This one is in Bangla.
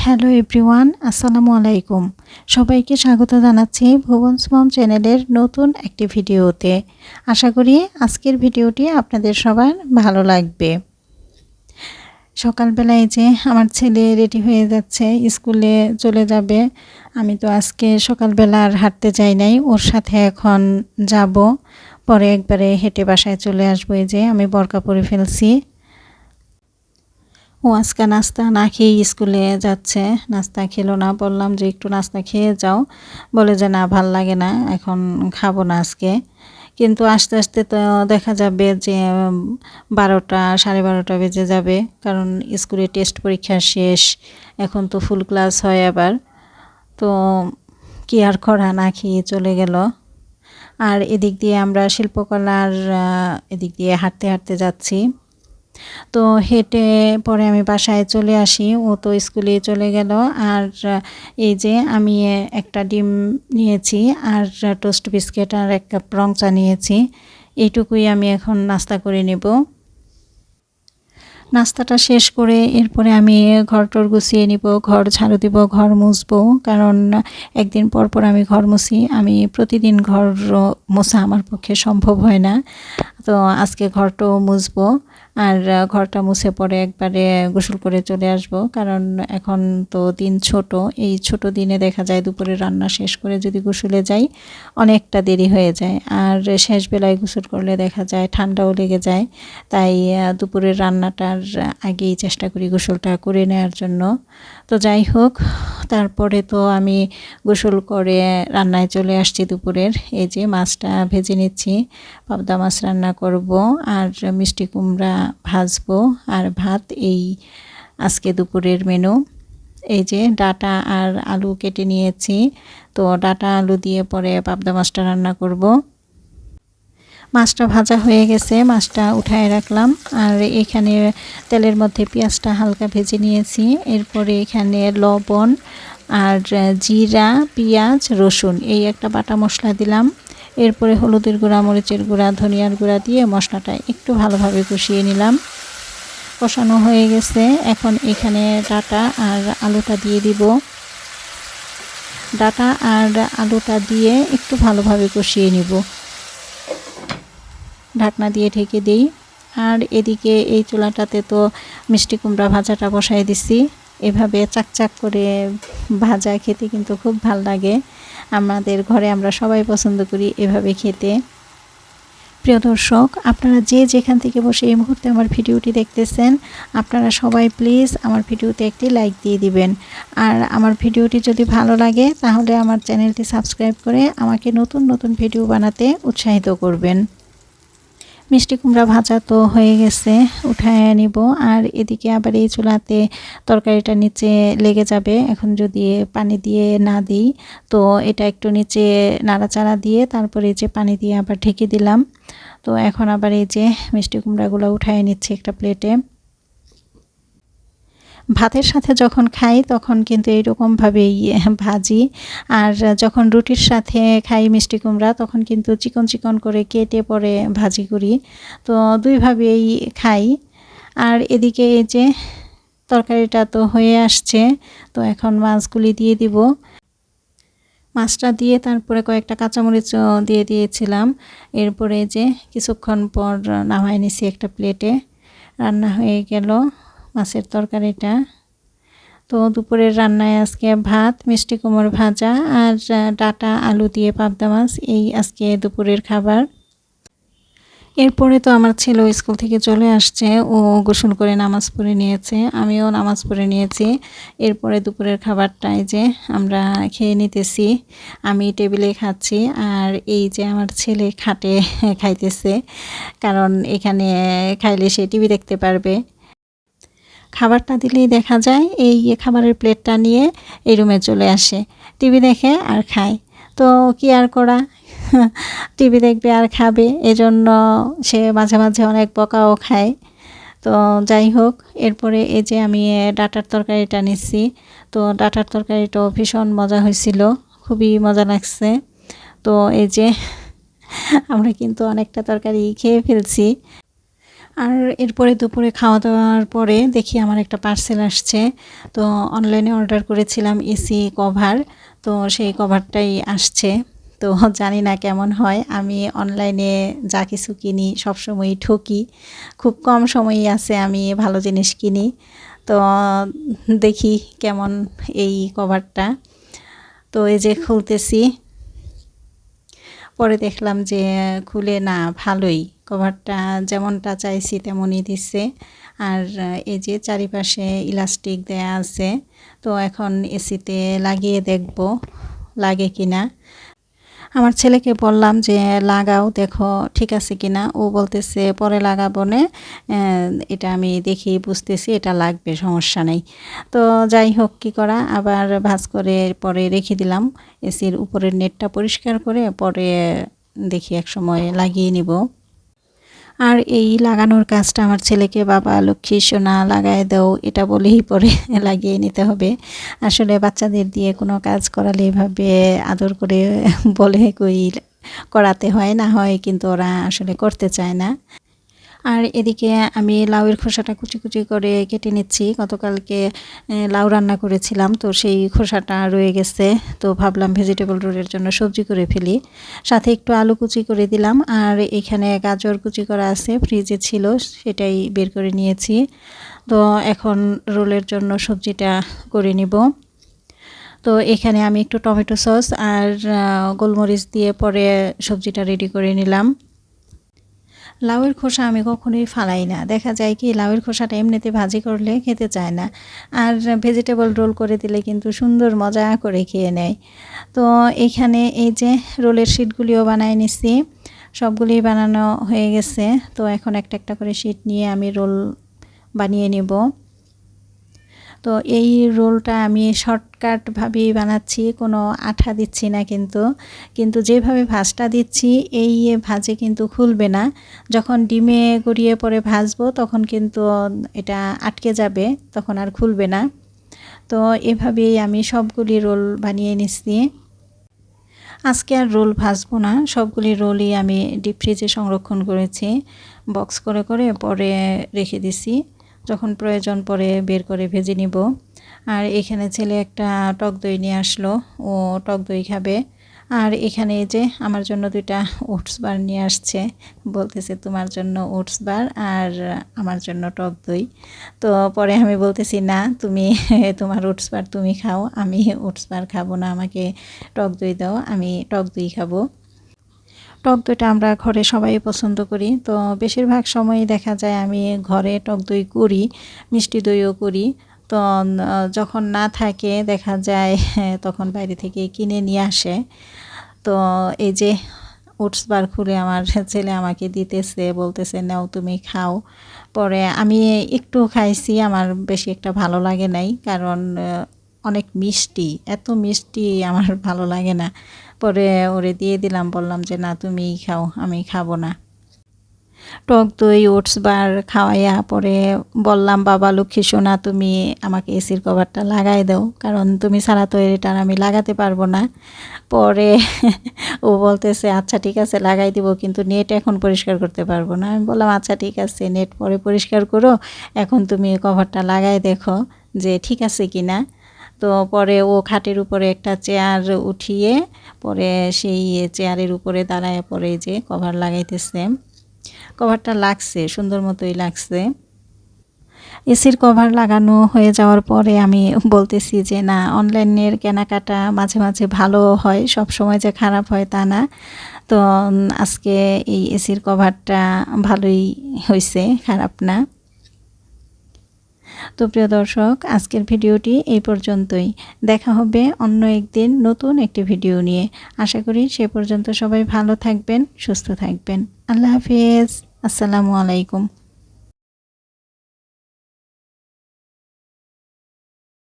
হ্যালো এভরিওয়ান, আসসালামু আলাইকুম। সবাইকে স্বাগত জানাচ্ছি ভুবনস মম চ্যানেলের নতুন একটি ভিডিওতে। আশা করি আজকের ভিডিওটি আপনাদের সবার ভালো লাগবে। সকালবেলায় যে আমার ছেলে রেডি হয়ে যাচ্ছে, স্কুলে চলে যাবে। আমি তো আজকে সকালবেলা আর হাঁটতে যাই নাই, ওর সাথে এখন যাব। পরে একবারে হেঁটে বাসায় চলে আসবো। এই যে আমি বোরকা পরে ফেলছি। ও আজকে নাস্তা না খেয়ে স্কুলে যাচ্ছে, নাস্তা খেলো না। বললাম যে একটু নাস্তা খেয়ে যাও, বলে যে না, ভাল লাগে না, এখন খাবো না আজকে। কিন্তু আস্তে আস্তে তো দেখা যাবে যে 12টা 12:30 বেজে যাবে, কারণ স্কুলে টেস্ট পরীক্ষা শেষ, এখন তো ফুল ক্লাস হয় আবার। তো কি আর করা, না খেয়ে চলে গেল। আর এদিক দিয়ে আমরা শিল্পকলার এদিক দিয়ে হাঁটতে হাঁটতে যাচ্ছি। তো হেঁটে পরে আমি বাসায় চলে আসি, ও তো স্কুলে চলে গেল। আর এই যে আমি একটা ডিম নিয়েছি, আর টোস্ট বিস্কিট আর 1 কাপ রং চা নিয়েছি। এইটুকুই আমি এখন নাস্তা করে নেব। নাস্তাটা শেষ করে এরপরে আমি ঘর-টর গুছিয়ে নিব, ঘর ঝাড়ু দিব, ঘর মুছবো। কারণ একদিন পর পর আমি ঘর মুছি। আমি প্রতিদিন ঘর মোছা আমার পক্ষে সম্ভব হয় না। তো আজকে ঘরটাও মুছবো। আর ঘরটা মুছে পরে একবারে গোসল করে চলে আসব, কারণ এখন তো দিন ছোট। এই ছোট দিনে দেখা যায় দুপুরে রান্না শেষ করে যদি গোসলে যাই অনেকটা দেরি হয়ে যায়। আর শেষ বেলায় গোসল করলে দেখা যায় ঠান্ডাও লেগে যায়। তাই দুপুরের রান্নাটার আগেই চেষ্টা করি গোসলটা করে নেওয়ার জন্য। তো যাই হোক, তারপরে তো আমি গোসল করে রান্নায় চলে আসছি দুপুরের। এই যে মাছটা ভেজে নিচ্ছি, পাবদা মাছ রান্না করব, আর মিষ্টি কুমড়া ভাজবো, আর ভাত। এই আজকে দুপুরের মেনু। এই যে ডাঁটা আর আলু কেটে নিয়েছি, তো ডাঁটা আলু দিয়ে পরে পাবদা মাছটা রান্না করব। মাছটা ভাজা হয়ে গেছে, মাছটা উঠায় রাখলাম। আর এখানে তেলের মধ্যে পেঁয়াজটা হালকা ভেজে নিয়েছি। এরপরে এখানে লবণ আর জিরা, পেঁয়াজ, রসুন এই একটা বাটা মশলা দিলাম। এরপরে হলুদের গুঁড়া, মরিচের গুঁড়া, ধনিয়ার গুঁড়া দিয়ে মশলাটা একটু ভালোভাবে কষিয়ে নিলাম। কষানো হয়ে গেছে, এখন এখানে ডাঁটা আর আলুটা দিয়ে দিব। ডাঁটা আর আলুটা দিয়ে একটু ভালোভাবে কষিয়ে নিব। ঢাকনা দিয়ে ঢেকে দিই। আর এদিকে এই চুলাটাতে তো মিষ্টি কুমড়া ভাজাটা বসাই দিছি। এভাবে চাকচাক করে ভাজা খেতে কিন্তু খুব ভাল লাগে। আমাদের ঘরে আমরা সবাই পছন্দ করি এভাবে খেতে। প্রিয় দর্শক, আপনারা যে যেখান থেকে বসে এই মুহূর্তে আমার ভিডিওটি দেখতেছেন, আপনারা সবাই প্লিজ আমার ভিডিওতে একটি লাইক দিয়ে দিবেন। আর আমার ভিডিওটি যদি ভালো লাগে তাহলে আমার চ্যানেলটি সাবস্ক্রাইব করে আমাকে নতুন নতুন ভিডিও বানাতে উৎসাহিত করবেন। মিষ্টি কুমড়া ভাজা তো হয়ে গেছে, উঠায় নিব। আর এদিকে আবার এই চুলাতে তরকারিটা নিচে লেগে যাবে, এখন যদি পানি দিয়ে না দিই। তো এটা একটু নিচে নাড়াচাড়া দিয়ে তারপরে এই যে পানি দিয়ে আবার ঢেকে দিলাম। তো এখন আবার এই যে মিষ্টি কুমড়াগুলো উঠায় নিচ্ছি একটা প্লেটে। ভাতের সাথে যখন খাই তখন কিন্তু এইরকমভাবেই ভাজি। আর যখন রুটির সাথে খাই মিষ্টি কুমড়া তখন কিন্তু চিকন চিকন করে কেটে পরে ভাজি করি। তো দুইভাবেই খাই। আর এদিকে এই যে তরকারিটা তো হয়ে আসছে, তো এখন মাছগুলি দিয়ে দিব। মাছটা দিয়ে তারপরে কয়েকটা কাঁচামরিচ দিয়ে দিয়েছিলাম। এরপরে যে কিছুক্ষণ পর নামাই নিছি একটা প্লেটে। রান্না হয়ে গেল মাছের তরকারিটা। তো দুপুরের রান্নায় আজকে ভাত, মিষ্টি কুমড়া ভাজা আর ডাঁটা আলু দিয়ে পাবদা মাছ, এই আজকে দুপুরের খাবার। এরপরে তো আমার ছেলে স্কুল থেকে চলে আসছে, ও গোসল করে নামাজ পড়ে নিয়েছে, আমিও নামাজ পড়ে নিয়েছি। এরপরে দুপুরের খাবারটাই যে আমরা খেয়ে নিতেছি। আমি টেবিলে খাচ্ছি, আর এই যে আমার ছেলে খাটে খাইতেছে, কারণ এখানে খাইলে সে টিভি দেখতে পারবে। খাবারটা দিলেই দেখা যায় এই খাবারের প্লেটটা নিয়ে এই রুমে চলে আসে, টিভি দেখে আর খায়। তো কি আর করা, টিভি দেখবে আর খাবে, এজন্য সে মাঝে মাঝে অনেক বকাও খায়। তো যাই হোক, এরপরে এই যে আমি ডাঁটার তরকারিটা নিচ্ছি। তো ডাঁটার তরকারিটাও ভীষণ মজা হয়েছিল, খুবই মজা লাগছে। তো এই যে আমরা কিন্তু অনেকটা তরকারি খেয়ে ফেলছি। আর এরপরে দুপুরে খাওয়া দাওয়ার পরে দেখি আমার একটা পার্সেল আসছে। তো অনলাইনে অর্ডার করেছিলাম এসি কভার, তো সেই কভারটাই আসছে। তো জানি না কেমন হয়, আমি অনলাইনে যা কিছু কিনি সবসময়ই ঠকি, খুব কম সময়ই আছে আমি ভালো জিনিস কিনি। তো দেখি কেমন এই কভারটা। তো এই যে খুলতেছি, পরে দেখলাম যে খুলে না ভালোই, কভারটা যেমনটা চাইছি তেমনই দিচ্ছে। আর এই যে চারিপাশে ইলাস্টিক দেয়া আছে। তো এখন এসিতে লাগিয়ে দেখব লাগে কিনা। আমার ছেলেকে বললাম যে লাগাও, দেখো ঠিক আছে কিনা। ও বলতেছে পরে লাগাবো না, এটা আমি দেখি বুঝতেছি এটা লাগবে, সমস্যা নেই। তো যাই হোক, কী করা, আবার ভাঁজ করে পরে রেখে দিলাম। এসির উপরের নেটটা পরিষ্কার করে পরে দেখি এক সময় লাগিয়ে নিব। আর এই লাগানোর কাজটা আমার ছেলেকে বাবা লক্ষ্মী সোনা লাগায় দাও এটা বলেই পরে লাগিয়ে নিতে হবে। আসলে বাচ্চাদের দিয়ে কোনো কাজ করালে এভাবে আদর করে বলে কই করাতে হয়, না হয় কিন্তু ওরা আসলে করতে চায় না। আর এদিকে আমি লাউয়ের খোসাটা কুচি কুচি করে কেটে নিচ্ছি। গতকালকে লাউ রান্না করেছিলাম, তো সেই খোসাটা রয়ে গেছে। তো ভাবলাম ভেজিটেবল রোলের জন্য সবজি করে ফেলি, সাথে একটু আলু কুচি করে দিলাম। আর এখানে গাজর কুচি করা আছে, ফ্রিজে ছিল, সেটাই বের করে নিয়েছি। তো এখন রোলের জন্য সবজিটা করে নিব। তো এখানে আমি একটু টমেটো সস আর গোলমরিচ দিয়ে পরে সবজিটা রেডি করে নিলাম। লাউয়ের খোসা আমি কখনোই ফালাই না, দেখা যায় কি লাউয়ের খোসাটা এমনিতে ভাজি করলে খেতে চায় না, আর ভেজিটেবল রোল করে দিলে কিন্তু সুন্দর মজা করে খেয়ে নেয়। তো এখানে এই যে রোলের শিটগুলিও বানায় নিছি, সবগুলি বানানো হয়ে গেছে। তো এখন একটা একটা করে শিট নিয়ে আমি রোল বানিয়ে নেব। তো এই রোলটা আমি শর্টকাটভাবেই বানাচ্ছি, কোনো আঠা দিচ্ছি না, কিন্তু যেভাবে ভাজটা দিচ্ছি এই ভাজে কিন্তু খুলবে না। যখন ডিমে গড়িয়ে পরে ভাজবো তখন কিন্তু এটা আটকে যাবে, তখন আর খুলবে না। তো এভাবেই আমি সবগুলি রোল বানিয়ে নিচ্ছি। আজকে আর রোল ভাজবো না, সবগুলি রোলই আমি ডিপ ফ্রিজে সংরক্ষণ করেছি, বক্স করে করে পরে রেখে দিছি, যখন প্রয়োজন পরে বের করে ভেজে নিব। আর এখানে ছেলে একটা টক দই নিয়ে আসলো, ও টক দই খাবে। আর এখানে এই যে আমার জন্য 2টা ওটস বার নিয়ে আসছে, বলতেছে তোমার জন্য ওটস বার আর আমার জন্য টক দই। তো পরে আমি বলতেছি না, তুমি তোমার ওটস বার তুমি খাও, আমি ওটস বার খাবো না, আমাকে টক দই দাও, আমি টক দই খাবো। টক দইটা আমরা ঘরে সবাই পছন্দ করি, তো বেশিরভাগ সময়ই দেখা যায় আমি ঘরে টক দই করি, মিষ্টি দইও করি। তো যখন না থাকে দেখা যায় তখন বাইরে থেকে কিনে নিয়ে আসে। তো এই যে ওটস বার খুলে আমার ছেলে আমাকে দিতেছে, বলতেছে নাও তুমি খাও। পরে আমি একটু খাইছি, আমার বেশি একটা ভালো লাগে নাই, কারণ অনেক মিষ্টি, এত মিষ্টি আমার ভালো লাগে না। পরে ওরে দিয়ে দিলাম, বললাম যে না তুমিই খাও, আমি খাবো না। টক দই ওটস বার খাওয়াইয়া পরে বললাম বাবা লক্ষ্মী সোনা তুমি আমাকে এসির কভারটা লাগাই দাও, কারণ তুমি ছাড়া তো এটা আমি লাগাতে পারবো না। পরে ও বলতেছে আচ্ছা ঠিক আছে লাগাই দিব, কিন্তু নেট এখন পরিষ্কার করতে পারবো না। আমি বললাম আচ্ছা ঠিক আছে, নেট পরে পরিষ্কার করো, এখন তুমি কভারটা লাগাই দেখো যে ঠিক আছে কি না। তো পরে ও খাটের উপরে একটা চেয়ার উঠিয়ে পরে সেই চেয়ারের উপরে দাঁড়ায় পরে যে কভার লাগাইতেছে। কভারটা লাগছে, সুন্দর মতোই লাগছে। এসির কভার লাগানো হয়ে যাওয়ার পরে আমি বলতেছি যে না, অনলাইনের কেনাকাটা মাঝে মাঝে ভালো হয়, সব সময় যে খারাপ হয় তা না। তো আজকে এই এসির কভারটা ভালোই হয়েছে, খারাপ না। তো প্রিয় দর্শক, আজকের ভিডিওটি এই পর্যন্তই, দেখা হবে অন্য একদিন নতুন একটি ভিডিও নিয়ে। আশা করি সে পর্যন্ত সবাই ভালো থাকবেন, সুস্থ থাকবেন। আল্লাহ হাফিজ, আসসালামু আলাইকুম।